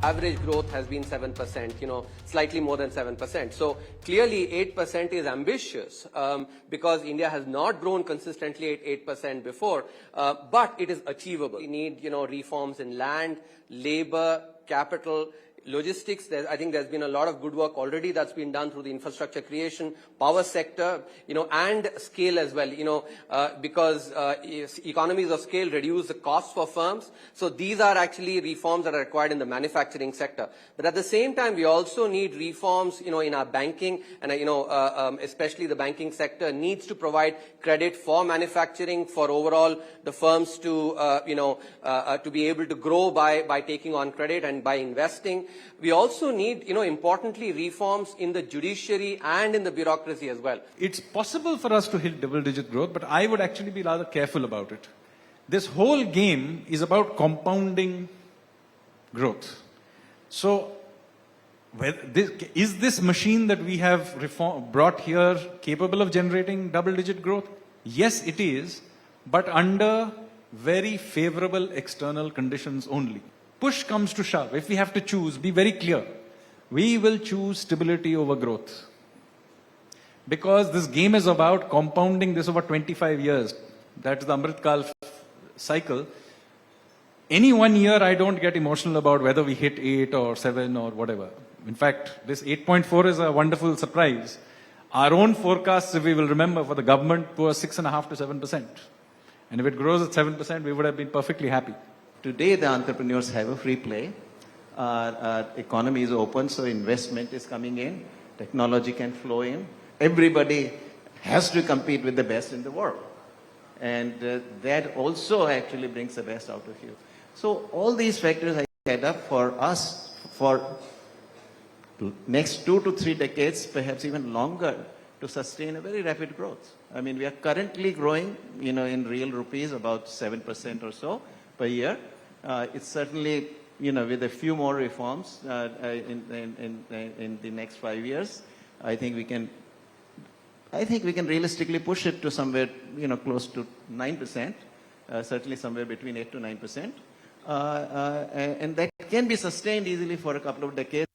average growth has been 7%, slightly more than 7%. So clearly 8% is ambitious because India has not grown consistently at 8% before, but it is achievable. We need, reforms in land, labor, capital, logistics. I think there's been a lot of good work already that's been done through the infrastructure creation, power sector, and scale as well, because economies of scale reduce the cost for firms. So these are actually reforms that are required in the manufacturing sector. But at the same time, we also need reforms, in our banking, and, especially the banking sector needs to provide credit for manufacturing, for overall the firms to, to be able to grow by taking on credit and by investing. We also need, importantly, reforms in the judiciary and in the bureaucracy as well. It's possible for us to hit double-digit growth, but I would actually be rather careful about it. This whole game is about compounding growth. So, is this machine that we have brought here capable of generating double-digit growth? Yes, it is, but under very favorable external conditions only. Push comes to shove. If we have to choose, be very clear. We will choose stability over growth. Because this game is about compounding this over 25 years. That's the Amrit Kal cycle. Any 1 year, I don't get emotional about whether we hit 8 or 7 or whatever. In fact, this 8.4 is a wonderful surprise. Our own forecasts, if we will remember, for the government was 6.5% to 7%. And if it grows at 7%, we would have been perfectly happy. Today, the entrepreneurs have a free play. Our economy is open, so investment is coming in. Technology can flow in. Everybody has to compete with the best in the world. And that also actually brings the best out of you. So all these factors add up for us for next 2 to 3 decades, perhaps even longer, to sustain a very rapid growth. I mean, we are currently growing, in real rupees about 7% or so per year. It's certainly, with a few more reforms in the next 5 years, I think we can realistically push it to somewhere, close to 9%, certainly somewhere between 8 to 9%. And that can be sustained easily for a couple of decades.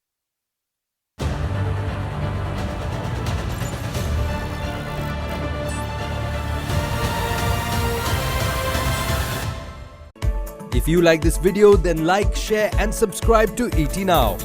If you like this video, then like, share and subscribe to ET Now.